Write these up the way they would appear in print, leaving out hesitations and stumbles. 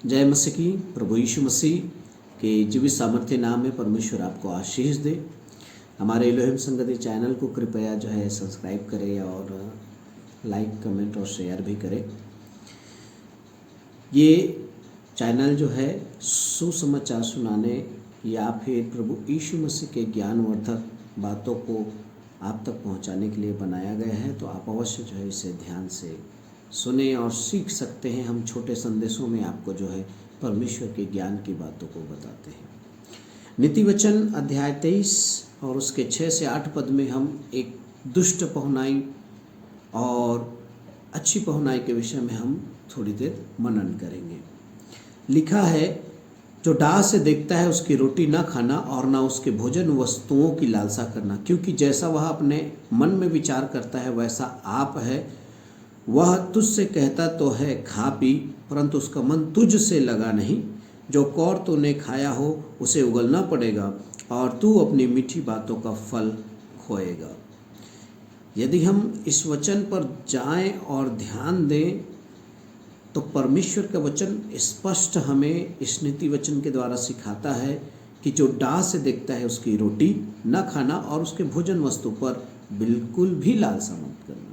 जय मसीह की। प्रभु यीशु मसीह के जीवित सामर्थ्य नाम में परमेश्वर आपको आशीष दे। हमारे एलोहिम संगति चैनल को कृपया जो है सब्सक्राइब करें और लाइक कमेंट और शेयर भी करें। ये चैनल जो है सुसमाचार सुनाने या फिर प्रभु यीशु मसीह के ज्ञानवर्धक बातों को आप तक पहुंचाने के लिए बनाया गया है, तो आप अवश्य जो है इसे ध्यान से सुने और सीख सकते हैं। हम छोटे संदेशों में आपको जो है परमेश्वर के ज्ञान की बातों को बताते हैं। नीति वचन अध्याय 23 और उसके 6 से 8 पद में हम एक दुष्ट पहुनाई और अच्छी पहुनाई के विषय में हम थोड़ी देर मनन करेंगे। लिखा है, जो डाह से देखता है उसकी रोटी ना खाना और ना उसके भोजन वस्तुओं की लालसा करना, क्योंकि जैसा वह अपने मन में विचार करता है वैसा आप है। वह तुझसे कहता तो है खा पी, परंतु उसका मन तुझ से लगा नहीं। जो कौर तूने खाया हो उसे उगलना पड़ेगा और तू अपनी मीठी बातों का फल खोएगा। यदि हम इस वचन पर जाएं और ध्यान दें तो परमेश्वर का वचन स्पष्ट हमें इस नीति वचन के द्वारा सिखाता है कि जो डाह से देखता है उसकी रोटी न खाना और उसके भोजन वस्तु पर बिल्कुल भी लालसा मत करना,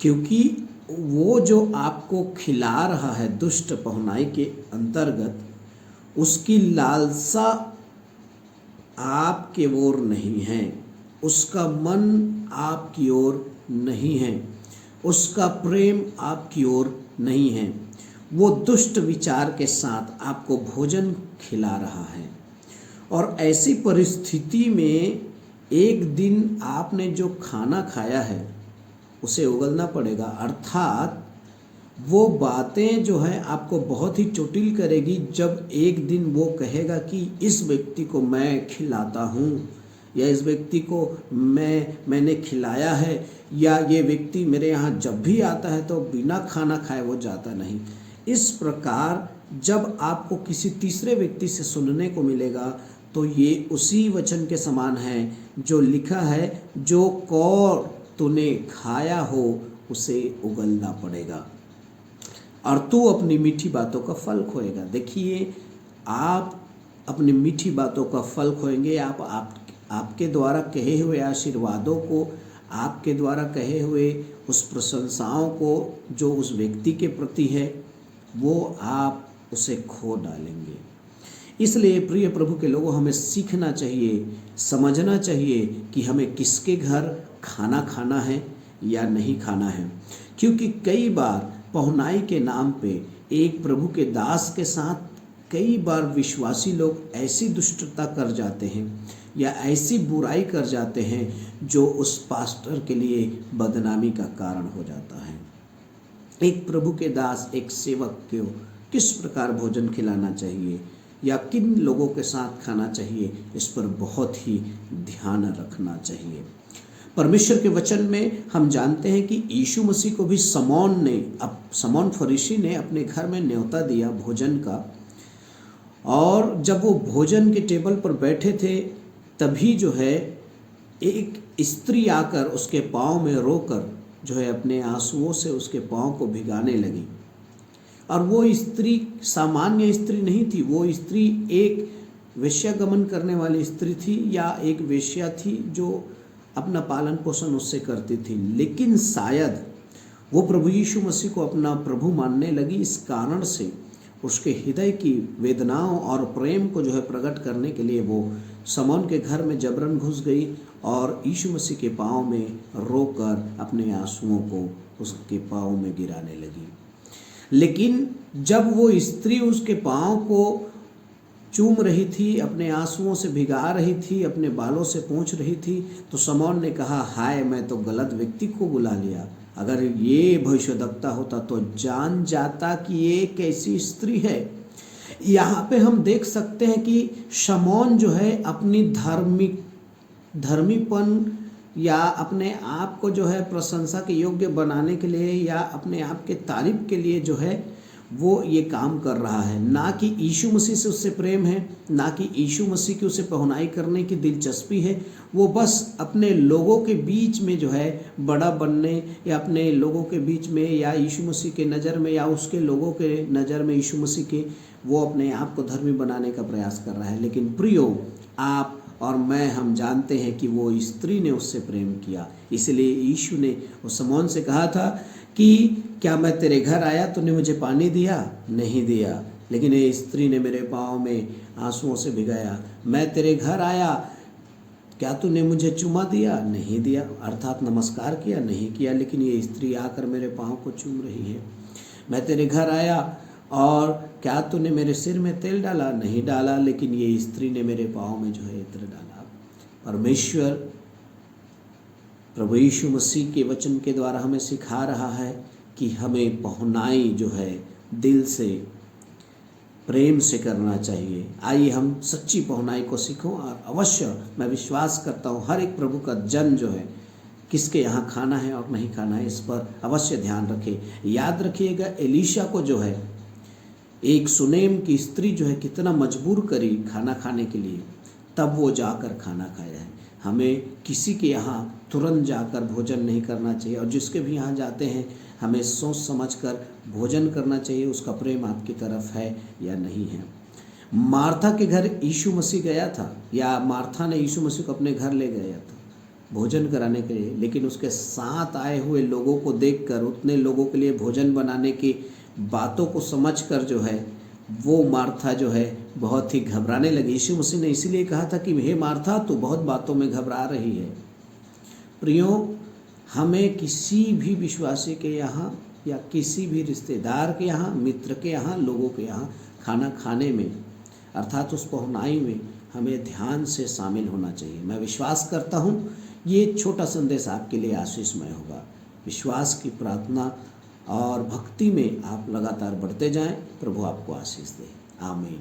क्योंकि वो जो आपको खिला रहा है दुष्ट पहुनाई के अंतर्गत, उसकी लालसा आपके ओर नहीं है, उसका मन आपकी ओर नहीं है, उसका प्रेम आपकी ओर नहीं है। वो दुष्ट विचार के साथ आपको भोजन खिला रहा है। और ऐसी परिस्थिति में एक दिन आपने जो खाना खाया है उसे उगलना पड़ेगा, अर्थात वो बातें जो है आपको बहुत ही चोटिल करेगी जब एक दिन वो कहेगा कि इस व्यक्ति को मैं खिलाता हूँ या इस व्यक्ति को मैंने खिलाया है, या ये व्यक्ति मेरे यहाँ जब भी आता है तो बिना खाना खाए वो जाता नहीं। इस प्रकार जब आपको किसी तीसरे व्यक्ति से सुनने को मिलेगा तो ये उसी वचन के समान है जो लिखा है, जो कौर तूने खाया हो उसे उगलना पड़ेगा और तू अपनी मीठी बातों का फल खोएगा। देखिए, आप अपनी मीठी बातों का फल खोएंगे। आपके द्वारा कहे हुए आशीर्वादों को, आपके द्वारा कहे हुए उस प्रशंसाओं को जो उस व्यक्ति के प्रति है, वो आप उसे खो डालेंगे। इसलिए प्रिय प्रभु के लोगों, हमें सीखना चाहिए, समझना चाहिए कि हमें किसके घर खाना खाना है या नहीं खाना है, क्योंकि कई बार पहुनाई के नाम पे एक प्रभु के दास के साथ कई बार विश्वासी लोग ऐसी दुष्टता कर जाते हैं या ऐसी बुराई कर जाते हैं जो उस पास्टर के लिए बदनामी का कारण हो जाता है। एक प्रभु के दास, एक सेवक को किस प्रकार भोजन खिलाना चाहिए या किन लोगों के साथ खाना चाहिए, इस पर बहुत ही ध्यान रखना चाहिए। परमेश्वर के वचन में हम जानते हैं कि यीशु मसीह को भी समौन फरीसी ने अपने घर में न्योता दिया भोजन का, और जब वो भोजन के टेबल पर बैठे थे तभी जो है एक स्त्री आकर उसके पाँव में रोकर जो है अपने आंसुओं से उसके पाँव को भिगाने लगी। और वो स्त्री सामान्य स्त्री नहीं थी, वो स्त्री एक वेश्यागमन करने वाली स्त्री थी या एक वेश्या थी जो अपना पालन पोषण उससे करती थी। लेकिन शायद वो प्रभु यीशु मसीह को अपना प्रभु मानने लगी, इस कारण से उसके हृदय की वेदनाओं और प्रेम को जो है प्रकट करने के लिए वो समौन के घर में जबरन घुस गई और यीशु मसीह के पाँव में रोकर अपने आंसुओं को उसके पाँव में गिराने लगी। लेकिन जब वो स्त्री उसके पाँव को चूम रही थी, अपने आंसुओं से भिगा रही थी, अपने बालों से पोंछ रही थी, तो समौन ने कहा, हाय, मैं तो गलत व्यक्ति को बुला लिया। अगर ये भविष्यद्वक्ता होता तो जान जाता कि ये कैसी स्त्री है। यहाँ पे हम देख सकते हैं कि समौन जो है अपनी धर्मीपन या अपने आप को जो है प्रशंसा के योग्य बनाने के लिए या अपने आप के तारीफ के लिए जो है वो ये काम कर रहा है, ना कि यीशु मसीह से उससे प्रेम है, ना कि यीशु मसीह की उसे पहुनाई करने की दिलचस्पी है। वो बस अपने लोगों के बीच में जो है बड़ा बनने, या अपने लोगों के बीच में, या यीशु मसीह के नज़र में, या उसके लोगों के नज़र में यीशु मसीह के, वो अपने आप को धर्मी बनाने का प्रयास कर रहा है। लेकिन प्रियो, आप और मैं, हम जानते हैं कि वो स्त्री ने उससे प्रेम किया। इसलिए यीशु ने उस शमौन से कहा था कि क्या मैं तेरे घर आया, तूने मुझे पानी दिया? नहीं दिया। लेकिन ये स्त्री ने मेरे पाँव में आंसुओं से भिगाया। मैं तेरे घर आया, क्या तूने मुझे चुमा दिया? नहीं दिया, अर्थात नमस्कार किया? नहीं किया। लेकिन ये स्त्री आकर मेरे पाँव को चूम रही है। मैं तेरे घर आया और क्या तूने मेरे सिर में तेल डाला? नहीं डाला। लेकिन ये स्त्री ने मेरे पाँव में जो है इत्र डाला। परमेश्वर प्रभु यीशु मसीह के वचन के द्वारा हमें सिखा रहा है कि हमें पहुनाई जो है दिल से, प्रेम से करना चाहिए। आइए हम सच्ची पहुनाई को सीखों, और अवश्य मैं विश्वास करता हूँ हर एक प्रभु का जन जो है, किसके यहाँ खाना है और नहीं खाना है, इस पर अवश्य ध्यान रखें। याद रखिएगा, एलीशा को जो है एक सुनेम की स्त्री जो है कितना मजबूर करी खाना खाने के लिए, तब वो जाकर खाना खाया है। हमें किसी के यहाँ तुरंत जाकर भोजन नहीं करना चाहिए, और जिसके भी यहाँ जाते हैं हमें सोच समझकर भोजन करना चाहिए, उसका प्रेम आपकी तरफ है या नहीं है। मार्था के घर यीशु मसीह गया था, या मार्था ने यीशु मसीह को अपने घर ले गया था भोजन कराने के लिए, लेकिन उसके साथ आए हुए लोगों को देखकर, उतने लोगों के लिए भोजन बनाने की बातों को समझकर जो है वो मार्था जो है बहुत ही घबराने लगी। यीशु मसीह ने इसीलिए कहा था कि हे मार्था, तू बहुत बातों में घबरा रही है। प्रियो, हमें किसी भी विश्वासी के यहाँ या किसी भी रिश्तेदार के यहाँ, मित्र के यहाँ, लोगों के यहाँ खाना खाने में, अर्थात उस पहुनाई में हमें ध्यान से शामिल होना चाहिए। मैं विश्वास करता हूँ ये छोटा संदेश आपके लिए आशीषमय होगा। विश्वास की प्रार्थना और भक्ति में आप लगातार बढ़ते जाएं। प्रभु आपको आशीष दे। आमीन।